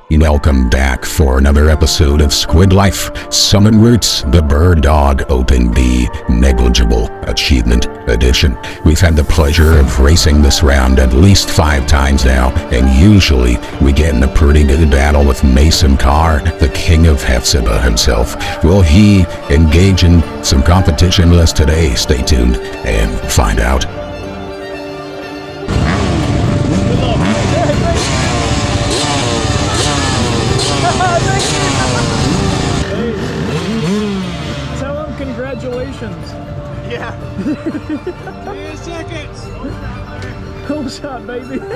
Welcome back for another episode of Squid Life. Summon Roots, the Birddog opened the Negligible Achievement Edition. We've had the pleasure of racing this round at least 5 times now, and usually we get in a pretty good battle with Mason Carr, the king of Hephzibah himself. Will he engage in some competition with us today? Stay tuned and find out. Congratulations. Yeah. 3 seconds. Cool shot, baby. The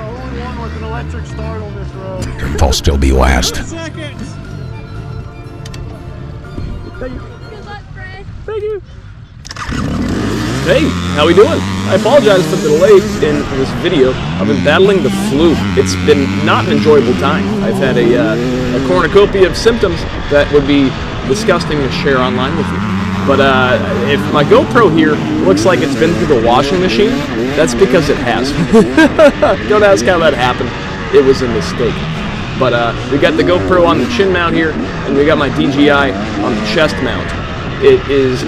only one with an electric start on this road. I'll still be last. 2 seconds. Thank you. Good luck, Fred. Thank you. Hey, how we doing? I apologize for the delay in this video. I've been battling the flu. It's been not an enjoyable time. I've had a cornucopia of symptoms that would be disgusting to share online with you. But if my GoPro here looks like it's been through the washing machine, that's because it has. Don't ask how that happened. It was a mistake. But we got the GoPro on the chin mount here, and we got my DJI on the chest mount. It is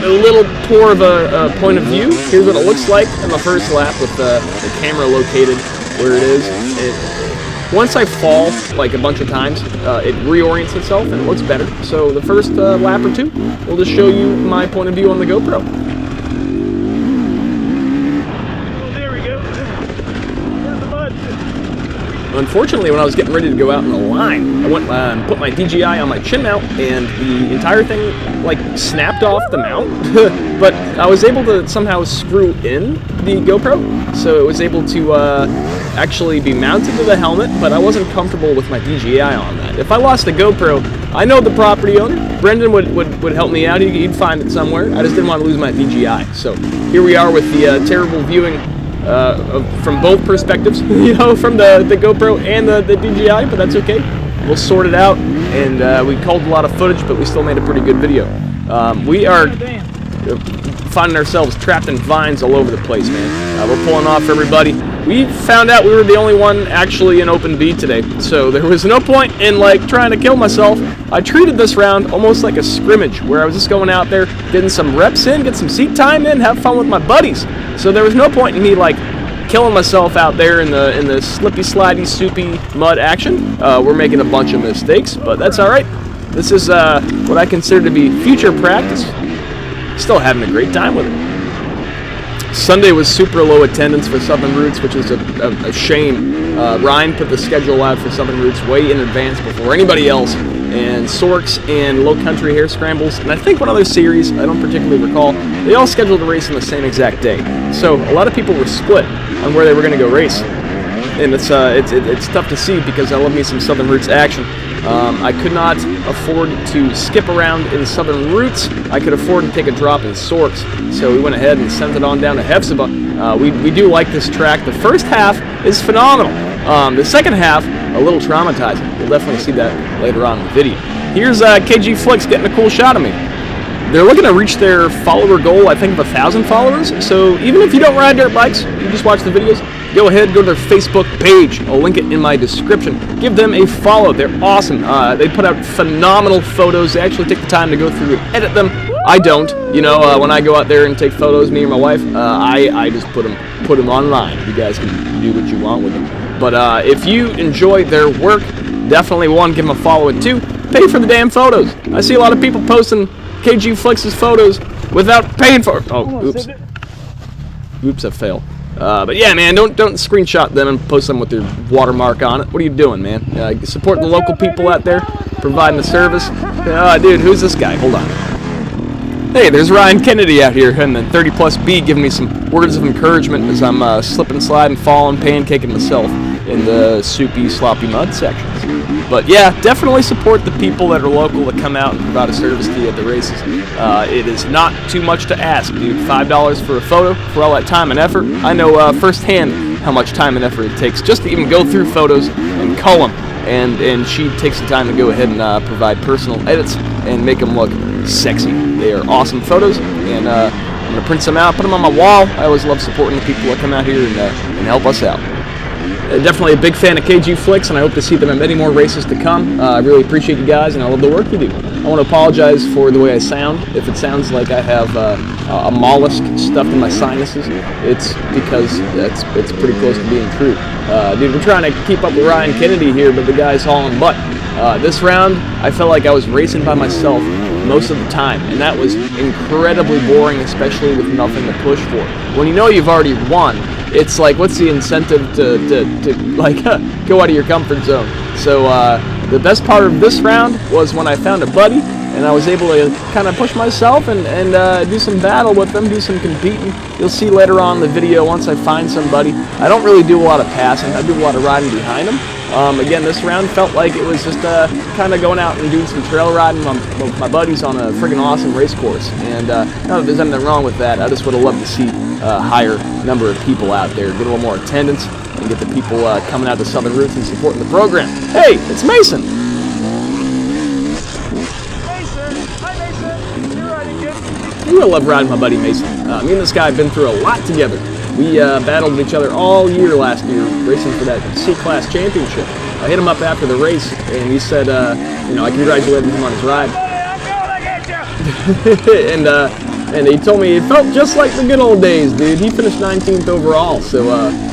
a little poor of a point of view. Here's what it looks like in the first lap with the camera located where it is. Once I fall like a bunch of times, it reorients itself and it looks better. So the first lap or two, we'll just show you my point of view on the GoPro. Oh, there we go. Where's the mud? Unfortunately, when I was getting ready to go out in the line, I went and put my DJI on my chin mount, and the entire thing like snapped off the mount. But I was able to somehow screw in the GoPro, so it was able to actually be mounted to the helmet. But I wasn't comfortable with my DJI on that. If I lost the GoPro, I know the property owner. Brendan would help me out. He'd find it somewhere. I just didn't want to lose my DJI. So here we are with the terrible viewing. From both perspectives, you know, from the GoPro and the DJI, but that's okay. We'll sort it out, and we culled a lot of footage, but we still made a pretty good video. We are finding ourselves trapped in vines all over the place, man. We're pulling off everybody. We found out we were the only one actually in open B today, so there was no point in like trying to kill myself. I treated this round almost like a scrimmage, where I was just going out there, getting some reps in, get some seat time in, have fun with my buddies. So there was no point in me like killing myself out there in the slippy, slidey, soupy mud action. We're making a bunch of mistakes, but that's all right. This is what I consider to be future practice. Still having a great time with it. Sunday was super low attendance for Southern Roots, which is a shame. Ryan put the schedule out for Southern Roots way in advance before anybody else, and Sorks and Low Country Hare Scrambles, and I think one other series, I don't particularly recall, they all scheduled a race on the same exact day. So a lot of people were split on where they were going to go race, and it's tough to see because I love me some Southern Roots action. I could not afford to skip around in Southern Roots. I could afford to take a drop in Sorks, so we went ahead and sent it on down to Hephzibah. We do like this track. The first half is phenomenal. The second half, a little traumatizing. You'll definitely see that later on in the video. Here's KG Flicks getting a cool shot of me. They're looking to reach their follower goal, I think, of 1,000 followers. So even if you don't ride dirt bikes, you just watch the videos, go ahead, go to their Facebook page. I'll link it in my description. Give them a follow. They're awesome. They put out phenomenal photos. They actually take the time to go through and edit them. I don't. You know, when I go out there and take photos, me or my wife, I just put them online. You guys can do what you want with them. But if you enjoy their work, definitely, 1, give them a follow, and 2, pay for the damn photos. I see a lot of people posting KG Flicks' photos without paying for it. Oh, oops. Oops, I failed. But yeah, man, don't screenshot them and post them with their watermark on it. What are you doing, man? Support the local people out there, providing the service. Dude, who's this guy? Hold on. Hey, there's Ryan Kennedy out here in the 30+ B giving me some words of encouragement as I'm slipping, sliding, falling, pancaking myself in the soupy, sloppy mud sections. But yeah, definitely support the people that are local that come out and provide a service to you at the races. It is not too much to ask, dude. $5 for a photo for all that time and effort. I know firsthand how much time and effort it takes just to even go through photos and cull them. And she takes the time to go ahead and provide personal edits and make them look sexy. They are awesome photos, and I'm going to print some out, put them on my wall. I always love supporting the people that come out here and help us out. Definitely a big fan of KG Flicks, and I hope to see them at many more races to come. I really appreciate you guys, and I love the work you do. I want to apologize for the way I sound. If it sounds like I have a mollusk stuffed in my sinuses, it's because it's pretty close to being true. Dude, we're trying to keep up with Ryan Kennedy here, but the guy's hauling butt. This round, I felt like I was racing by myself most of the time, and that was incredibly boring, especially with nothing to push for. When you know you've already won, it's like, what's the incentive to like go out of your comfort zone? So the best part of this round was when I found a buddy, and I was able to kind of push myself and do some battle with them, do some competing. You'll see later on in the video once I find somebody. I don't really do a lot of passing. I do a lot of riding behind them. Again, this round felt like it was just kind of going out and doing some trail riding with my buddies on a friggin' awesome race course. And not that there's anything wrong with that. I just would have loved to see a higher number of people out there, get a little more attendance, and get the people coming out to Southern Roots and supporting the program. Hey, it's Mason! Hi, Mason. You're riding good. I really love riding my buddy Mason. Me and this guy have been through a lot together. We battled each other all year last year, racing for that C-Class championship. I hit him up after the race, and he said, I congratulated him on his ride. I'm going to get you. and he told me it felt just like the good old days, dude. He finished 19th overall, so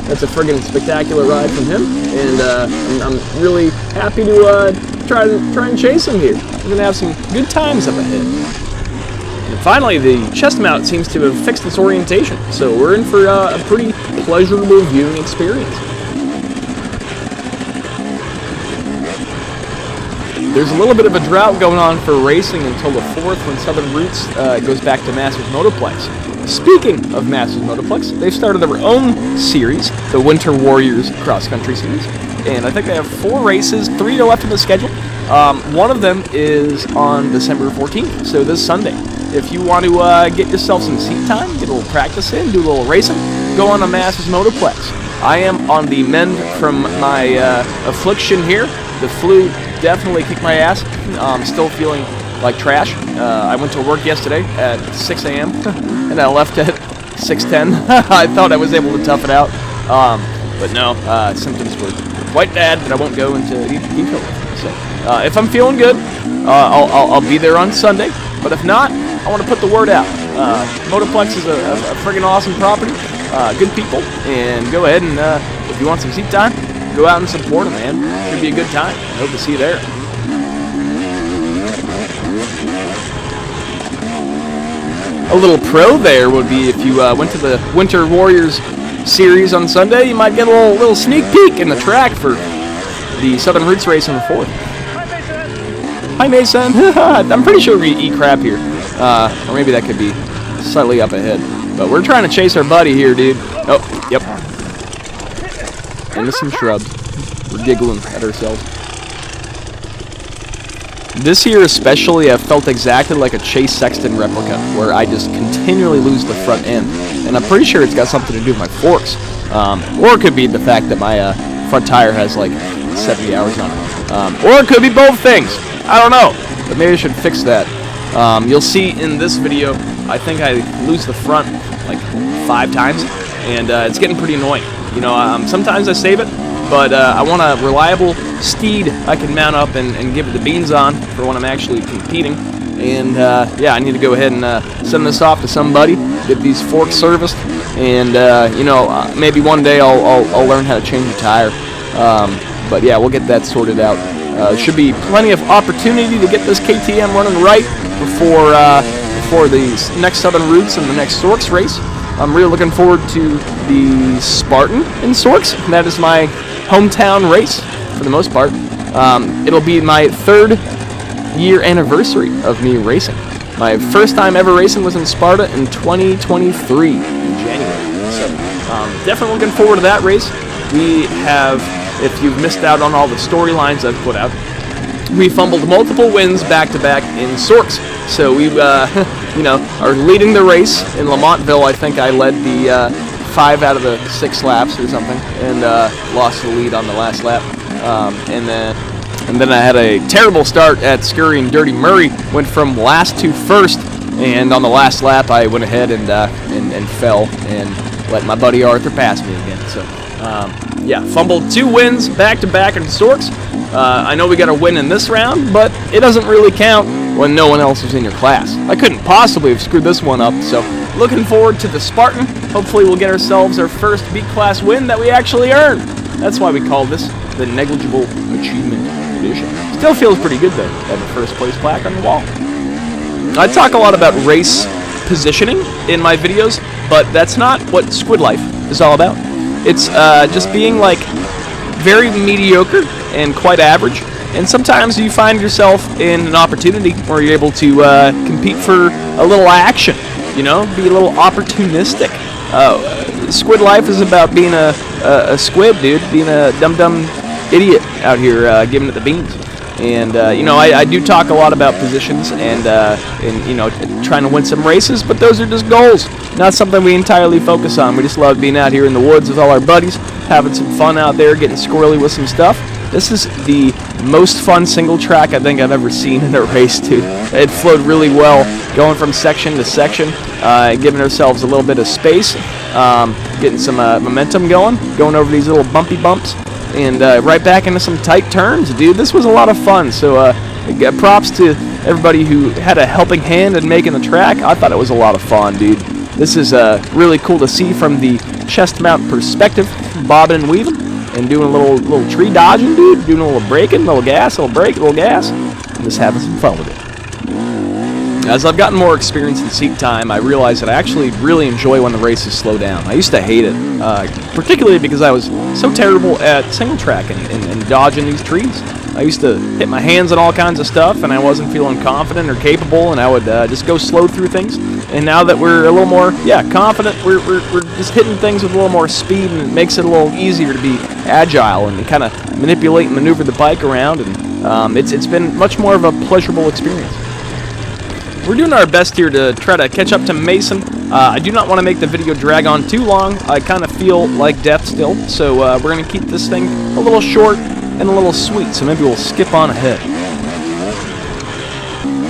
that's a friggin' spectacular ride from him, and I'm really happy to try and chase him here. We're gonna have some good times up ahead. And finally, the chest mount seems to have fixed its orientation, so we're in for a pretty pleasurable viewing experience. There's a little bit of a drought going on for racing until the 4th when Southern Roots goes back to Masters Motoplex. Speaking of Masters Motoplex, they've started their own series, the Winter Warriors Cross Country Series, and I think they have 4 races, 3 are left in the schedule. One of them is on December 14th, so this Sunday. If you want to get yourself some seat time, get a little practice in, do a little racing, go on a Masters Motoplex. I am on the mend from my affliction here. The flu definitely kicked my ass. I'm still feeling like trash. I went to work yesterday at 6 a.m. and I left at 6:10. I thought I was able to tough it out, but no, symptoms were quite bad, but I won't go into detail. So if I'm feeling good, I'll be there on Sunday. But if not, I want to put the word out. Motoplex is a friggin' awesome property, good people, and go ahead and if you want some seat time, go out and support them, man. Should be a good time. I hope to see you there. A little pro there would be if you went to the Winter Warriors series on Sunday, you might get a little sneak peek in the track for the Southern Roots race on the 4th. Hi, Mason. I'm pretty sure we eat crap here. Or maybe that could be slightly up ahead. But we're trying to chase our buddy here, dude. Oh, yep. Into some shrubs. We're giggling at ourselves. This year especially, I felt exactly like a Chase Sexton replica, where I just continually lose the front end. And I'm pretty sure it's got something to do with my forks. Or it could be the fact that my front tire has like 70 hours on it. Or it could be both things. I don't know, but maybe I should fix that. You'll see in this video, I think I lose the front like 5 times, and it's getting pretty annoying. You know, sometimes I save it, but I want a reliable steed I can mount up and give it the beans on for when I'm actually competing. And yeah, I need to go ahead and send this off to somebody, get these forks serviced, and maybe one day I'll learn how to change a tire. But yeah, we'll get that sorted out. Should be plenty of opportunity to get this KTM running right before the next Southern Roots and the next Sorks race. I'm really looking forward to the Spartan in Sorks. That is my hometown race for the most part. It'll be my 3rd year anniversary of me racing. My first time ever racing was in Sparta in 2023 in January. So definitely looking forward to that race. We have, if you've missed out on all the storylines I've put out, we fumbled multiple wins back-to-back in Sorks. So we, are leading the race in Lamontville. I think I led the 5 out of the 6 laps or something, and lost the lead on the last lap. And then I had a terrible start at Scurry and Dirty Murray. Went from last to first And on the last lap, I went ahead and fell and let my buddy Arthur pass me again. So, yeah, fumbled 2 wins back-to-back in Storks. I know we got a win in this round, but it doesn't really count when no one else was in your class. I couldn't possibly have screwed this one up, so looking forward to the Spartan. Hopefully we'll get ourselves our first B-class win that we actually earned. That's why we call this the Negligible Achievement Edition. Still feels pretty good, though, to have a first place plaque on the wall. I talk a lot about race positioning in my videos, but that's not what Squid Life is all about. It's just being, like, very mediocre and quite average, and sometimes you find yourself in an opportunity where you're able to compete for a little action, you know, be a little opportunistic. Squid Life is about being a squid, dude, being a dumb idiot out here giving it the beans. And, you know, I do talk a lot about positions and, you know, trying to win some races, but those are just goals, not something we entirely focus on. We just love being out here in the woods with all our buddies, having some fun out there, getting squirrely with some stuff. This is the most fun single track I think I've ever seen in a race, dude. It flowed really well, going from section to section, giving ourselves a little bit of space, getting some momentum going over these little bumpy bumps, and right back into some tight turns, dude. This was a lot of fun, so props to everybody who had a helping hand in making the track. I thought it was a lot of fun, dude. This is really cool to see from the chest mount perspective, bobbing and weaving, and doing a little tree dodging, dude, doing a little braking, a little gas, a little brake, a little gas, and just having some fun with it. As I've gotten more experience in seat time, I realize that I actually really enjoy when the races slow down. I used to hate it, particularly because I was so terrible at single track and dodging these trees. I used to hit my hands on all kinds of stuff, and I wasn't feeling confident or capable, and I would just go slow through things. And now that we're a little more, confident, we're just hitting things with a little more speed, and it makes it a little easier to be agile and kind of manipulate and maneuver the bike around, and it's been much more of a pleasurable experience. We're doing our best here to try to catch up to Mason. I do not want to make the video drag on too long. I kind of feel like death still, so we're going to keep this thing a little short and a little sweet, so maybe we'll skip on ahead.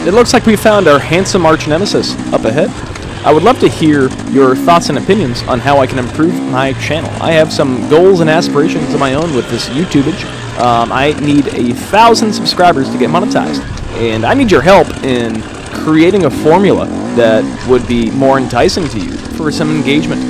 It looks like we found our handsome arch nemesis up ahead. I would love to hear your thoughts and opinions on how I can improve my channel. I have some goals and aspirations of my own with this YouTubeage. I need 1,000 subscribers to get monetized, and I need your help in creating a formula that would be more enticing to you for some engagement.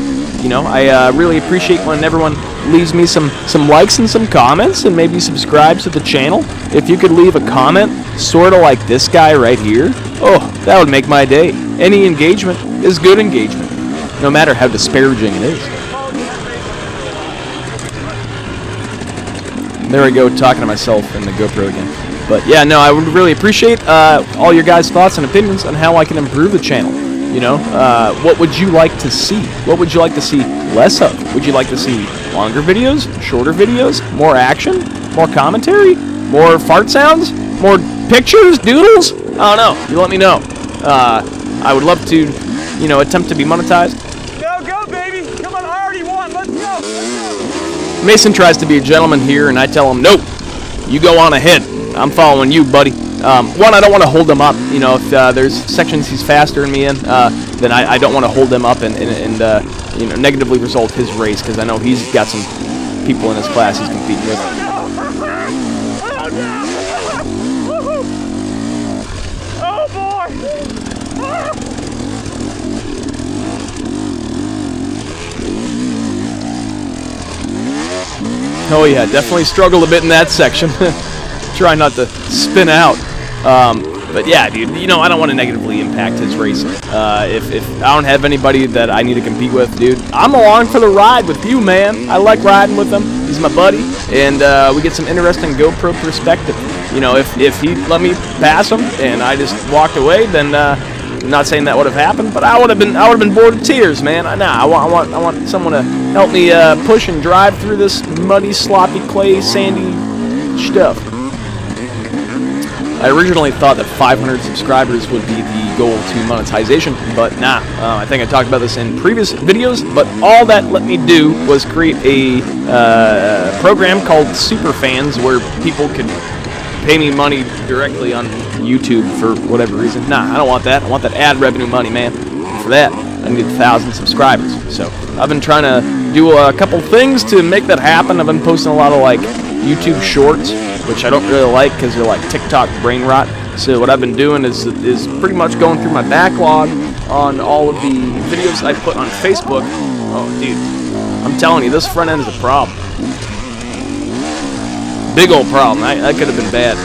You know, I really appreciate when everyone leaves me some likes and some comments, and maybe subscribes to the channel. If you could leave a comment sort of like this guy right here, oh, that would make my day. Any engagement is good engagement, no matter how disparaging it is. There I go, talking to myself in the GoPro again. But yeah, no, I would really appreciate all your guys' thoughts and opinions on how I can improve the channel. You know, what would you like to see? What would you like to see less of? Would you like to see longer videos, shorter videos, more action, more commentary, more fart sounds, more pictures, doodles? I don't know. You let me know. I would love to, you know, attempt to be monetized. Go, baby. Come on, I already won. Let's go. Mason tries to be a gentleman here, and I tell him, nope, you go on ahead. I'm following you, buddy. One, I don't want to hold him up. You know, if there's sections he's faster than me in, then I don't want to hold him up and you know, negatively result his race, because I know he's got some people in his class he's competing with. Oh boy! Oh yeah, definitely struggled a bit in that section. Try not to spin out. But yeah, dude, you know, I don't want to negatively impact his racing. If I don't have anybody that I need to compete with, dude, I'm along for the ride with you, man. I like riding with him. He's my buddy, and we get some interesting GoPro perspective. You know, if he let me pass him and I just walked away, then I'm not saying that would have happened, but I would have been bored of tears, man. I want someone to help me push and drive through this muddy, sloppy, clay, sandy stuff. I originally thought that 500 subscribers would be the goal to monetization, but nah. I think I talked about this in previous videos, but all that let me do was create a program called Superfans, where people could pay me money directly on YouTube for whatever reason. Nah, I don't want that. I want that ad revenue money, man. And for that, I need 1,000 subscribers. So I've been trying to do a couple things to make that happen. I've been posting a lot of like YouTube shorts, which I don't really like because they're like TikTok brain rot. So what I've been doing is pretty much going through my backlog on all of the videos I put on Facebook. Oh, dude, I'm telling you, this front end is a problem. Big old problem. That could have been bad.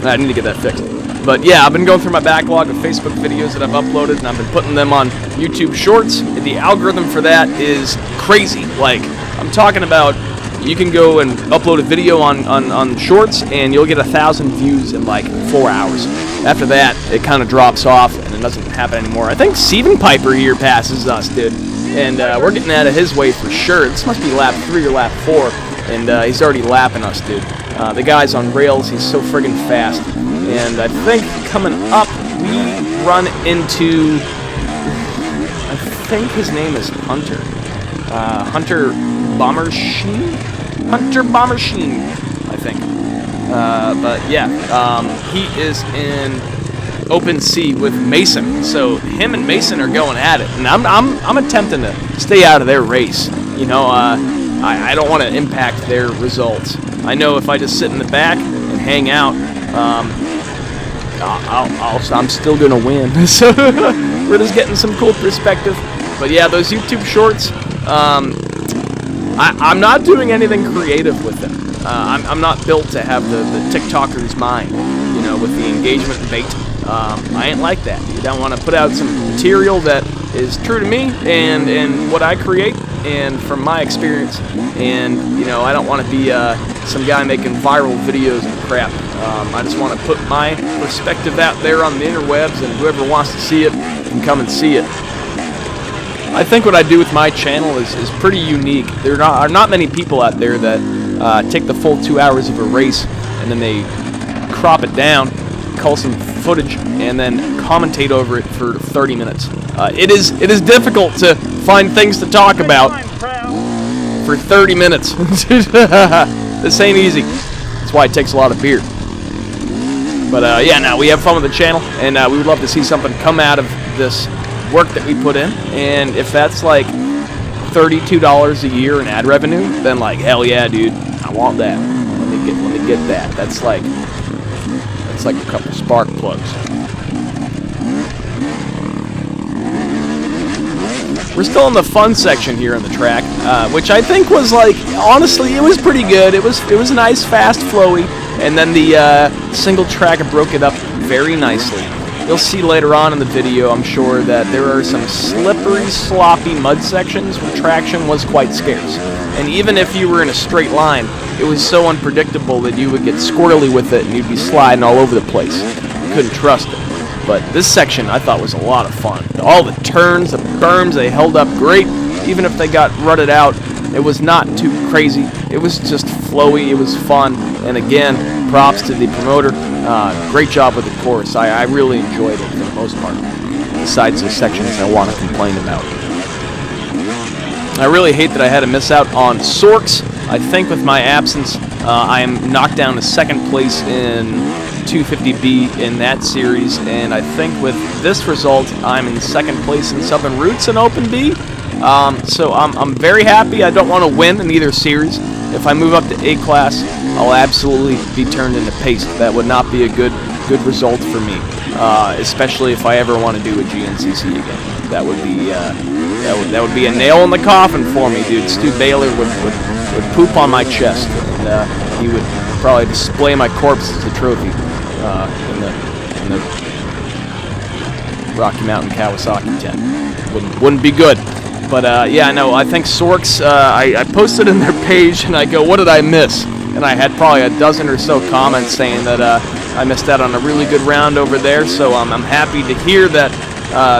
I need to get that fixed. But yeah, I've been going through my backlog of Facebook videos that I've uploaded, and I've been putting them on YouTube Shorts. The algorithm for that is crazy. Like, I'm talking about, you can go and upload a video on Shorts, and you'll get 1,000 views in like 4 hours. After that, it kind of drops off, and it doesn't happen anymore. I think Steven Piper here passes us, dude. And we're getting out of his way for sure. This must be lap 3 or lap 4, and he's already lapping us, dude. The guy's on rails. He's so friggin' fast. And I think coming up, we run into, I think his name is Hunter. Hunter Bombersheen? Hunter Bombersheen, I think. But yeah, he is in open sea with Mason. So him and Mason are going at it. And I'm attempting to stay out of their race. You know, I don't want to impact their results. I know if I just sit in the back and hang out, I'm still gonna win. So we're just getting some cool perspective. But yeah, those YouTube shorts, I'm not doing anything creative with them. I'm not built to have the TikToker's mind, you know, with the engagement bait. I ain't like that. I want to put out some material that is true to me and what I create and from my experience. And, you know, I don't want to be some guy making viral videos and crap. I just want to put my perspective out there on the interwebs, and whoever wants to see it can come and see it. I think what I do with my channel is pretty unique. There are not many people out there that take the full 2 hours of a race and then they crop it down, cull some footage, and then commentate over it for 30 minutes. It is difficult to find things to talk about for 30 minutes. This ain't easy. That's why it takes a lot of beer. But yeah, now we have fun with the channel, and we would love to see something come out of this work that we put in. And if that's like $32 a year in ad revenue, then like hell yeah, dude, I want that. Let me get that. That's like a couple spark plugs. We're still in the fun section here in the track, which I think was like, honestly, it was pretty good. It was nice, fast, flowy, and then the single track broke it up very nicely. You'll see later on in the video, I'm sure, that there are some slippery, sloppy mud sections where traction was quite scarce. And even if you were in a straight line, it was so unpredictable that you would get squirrely with it and you'd be sliding all over the place. You couldn't trust it. But this section I thought was a lot of fun. All the turns, the berms, they held up great. Even if they got rutted out, it was not too crazy. It was just flowy, it was fun. And again, props to the promoter. Great job with the course. I really enjoyed it for the most part, besides the sections I want to complain about. I really hate that I had to miss out on Sorks. I think with my absence, I am knocked down to second place in 250B in that series, and I think with this result, I'm in second place in Southern Roots in Open B. So I'm very happy. I don't want to win in either series. If I move up to A class, I'll absolutely be turned into paste. That would not be a good result for me, especially if I ever want to do a GNCC again. That would be a nail in the coffin for me, dude. Stu Baylor would poop on my chest, and he would probably display my corpse as a trophy in the Rocky Mountain Kawasaki tent. Wouldn't be good. But yeah, no, I think Sorks, I posted in their page and I go, what did I miss? And I had probably a dozen or so comments saying that I missed out on a really good round over there. So I'm happy to hear that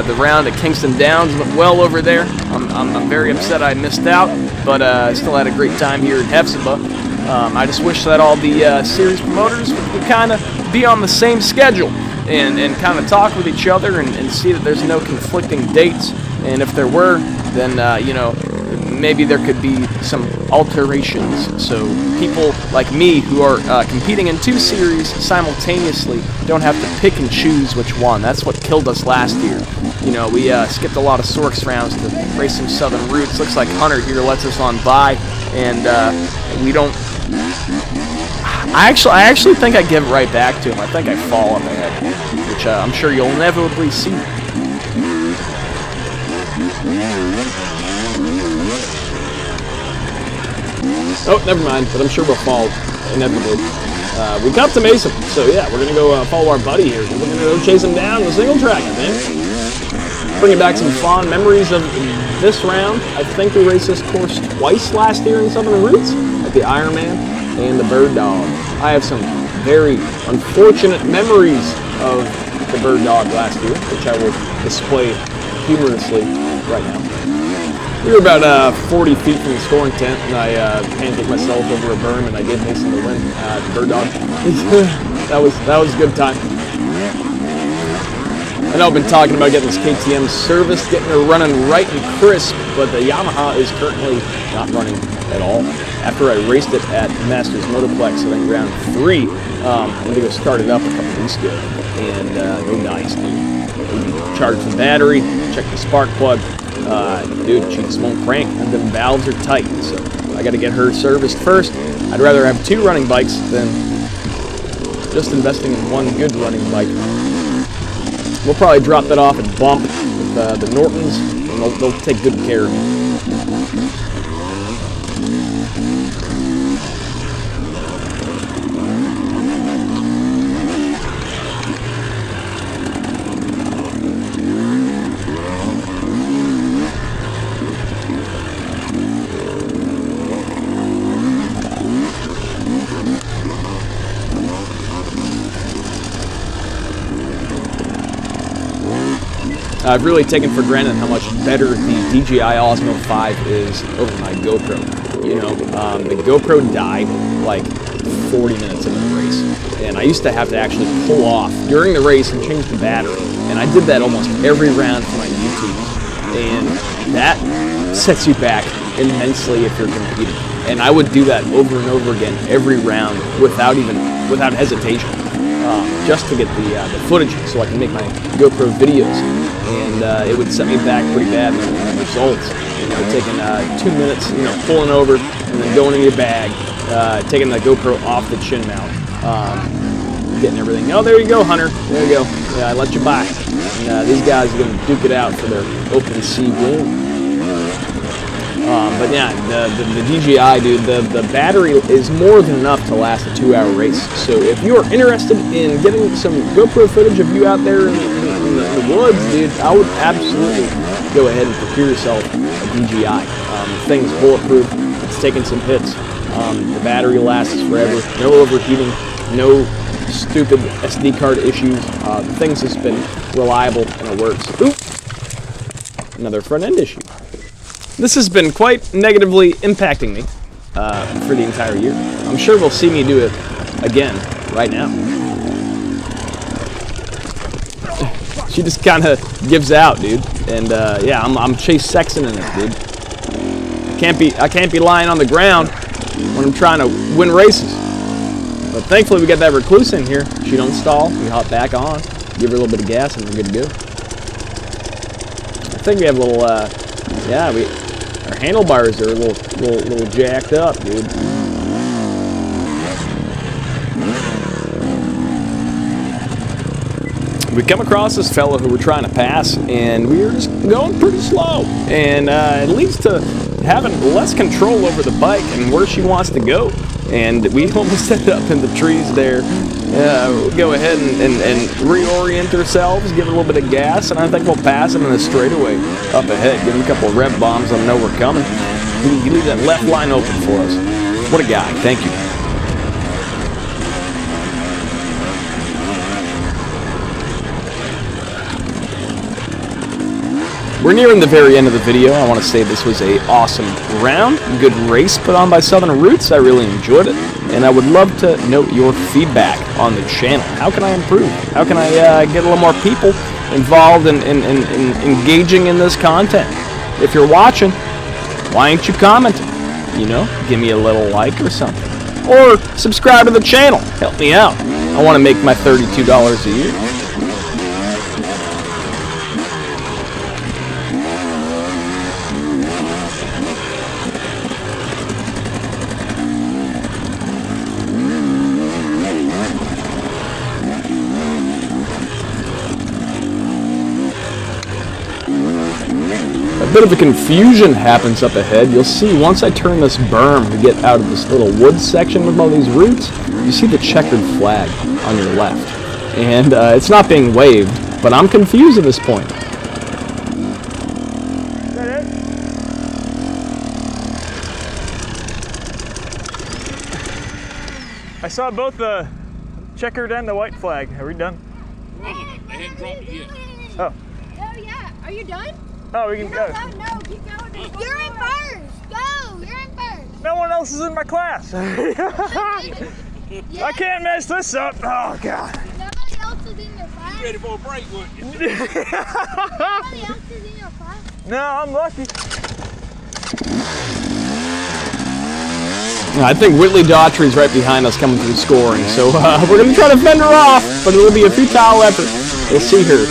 the round at Kingston Downs went well over there. I'm very upset I missed out, but I still had a great time here in Hephzibah. I just wish that all the series promoters would kind of be on the same schedule and kind of talk with each other and see that there's no conflicting dates. And if there were, then, you know, maybe there could be some alterations, so people like me who are competing in 2 series simultaneously don't have to pick and choose which one. That's what killed us last year. You know, we skipped a lot of Sorks rounds to race some Southern Roots. Looks like Hunter here lets us on by, and we don't... I actually think I give it right back to him. I think I fall up ahead, which I'm sure you'll inevitably see. Oh, never mind, but I'm sure we'll fall inevitably. We got to Mason, so yeah, we're going to go follow our buddy here. We're going to go chase him down the single track, I think. Bringing back some fond memories of this round. I think we raced this course twice last year in Southern Roots, at the Ironman and the Birddog. I have some very unfortunate memories of the Birddog last year, which I will display humorously right now. We were about 40 feet from the scoring tent, and I pancaked myself over a berm, and I gave Mason the win. The Birddog. that was a good time. I know I've been talking about getting this KTM serviced, getting her running right and crisp, but the Yamaha is currently not running at all. After I raced it at Masters Motorplex, I think round 3, I went to go start it up a couple weeks ago, and no nice, dude. Charged the battery, checked the spark plug. Dude, she just won't crank, and the valves are tight, so I got to get her serviced first. I'd rather have 2 running bikes than just investing in 1 good running bike. We'll probably drop that off at Bump with the Nortons, and they'll take good care of me. I've really taken for granted how much better the DJI Osmo 5 is over my GoPro. You know, the GoPro died like 40 minutes into the race, and I used to have to actually pull off during the race and change the battery, and I did that almost every round for my YouTube, and that sets you back immensely if you're competing. And I would do that over and over again every round without hesitation, just to get the footage so I can make my GoPro videos. And it would set me back pretty bad in the results. You know, taking 2 minutes, you know, pulling over and then going in your bag, taking the GoPro off the chin mount, getting everything. Oh, there you go, Hunter. There you go. Yeah, I let you by. And these guys are going to duke it out for their open sea win. But yeah, the DJI, dude, the battery is more than enough to last a 2-hour race. So if you are interested in getting some GoPro footage of you out there in the woods, dude, I would absolutely go ahead and procure yourself a DJI. The thing's bulletproof. It's taking some hits. The battery lasts forever. No overheating. No stupid SD card issues. The thing's just been reliable and it works. Oop! Another front end issue. This has been quite negatively impacting me for the entire year. I'm sure we'll see me do it again right now. She just kind of gives out, dude. And yeah, I'm Chase Sexton in it, dude. I can't be lying on the ground when I'm trying to win races. But thankfully we got that Recluse in here. She don't stall. We hop back on, give her a little bit of gas, and we're good to go. I think we have a little, yeah, our handlebars are a little jacked up, dude. We come across this fellow who we're trying to pass, and we were just going pretty slow. And it leads to having less control over the bike and where she wants to go. And we almost ended up in the trees there. We'll go ahead and reorient ourselves, give it a little bit of gas, and I think we'll pass him in the straightaway up ahead. Give him a couple of rev bombs, let him know we're coming. He leaves that left line open for us. What a guy. Thank you. We're nearing the very end of the video. I want to say this was an awesome round, good race put on by Southern Roots. I really enjoyed it, and I would love to note your feedback on the channel. How can I improve? How can I get a little more people involved in engaging in this content? If you're watching, why ain't you commenting? You know, give me a little like or something. Or subscribe to the channel. Help me out. I want to make my $32 a year. A bit of a confusion happens up ahead. You'll see once I turn this berm to get out of this little wood section with all these roots, you see the checkered flag on your left. And it's not being waved, but I'm confused at this point. Is that it? I saw both the checkered and the white flag. Are we done? They hadn't dropped it yet. Oh. Oh yeah. Are you done? Oh, we can go. No, keep going. You're in first. Go. You're in first. No one else is in my class. I can't mess this up. Oh, God. Nobody else is in your class? You ready for a break, weren't you? Nobody else is in your class? No, I'm lucky. I think Whitley Daughtry's right behind us coming through scoring, so we're going to try to fend her off, but it'll be a futile effort. We'll see her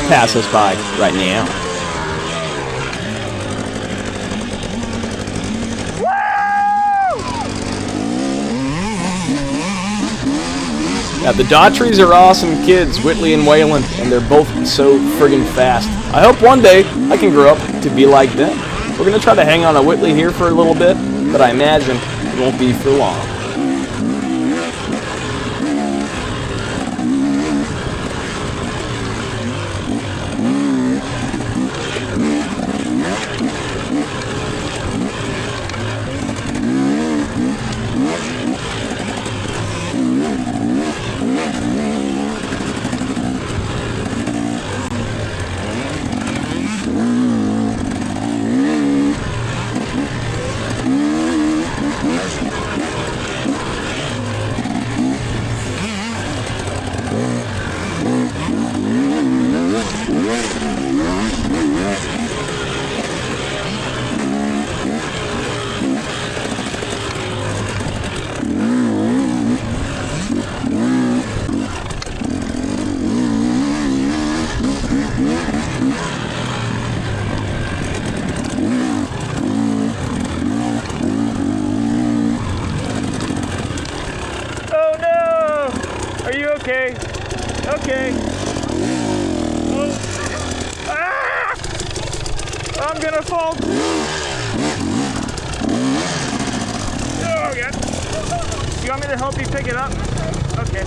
pass us by right now. Now, the Daughtry's are awesome kids, Whitley and Waylon, and they're both so friggin' fast. I hope one day I can grow up to be like them. We're going to try to hang on to Whitley here for a little bit, but I imagine it won't be for long. Okay. Okay. Oh. Ah! I'm gonna fall. Oh, God. You want me to help you pick it up? Okay.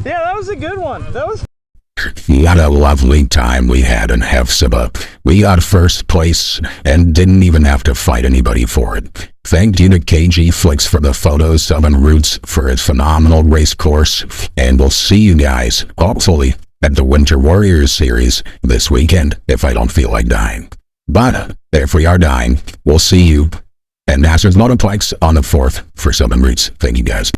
Yeah, that was a good one. That was. What a lovely time we had in Hephzibah. We got first place and didn't even have to fight anybody for it. Thank you to KG Flicks for the photos of En Routes for his phenomenal race course, and we'll see you guys, hopefully, at the Winter Warriors series this weekend if I don't feel like dying. But if we are dying, we'll see you and Masters Multiplex on the 4th for some En Routes. Thank you guys.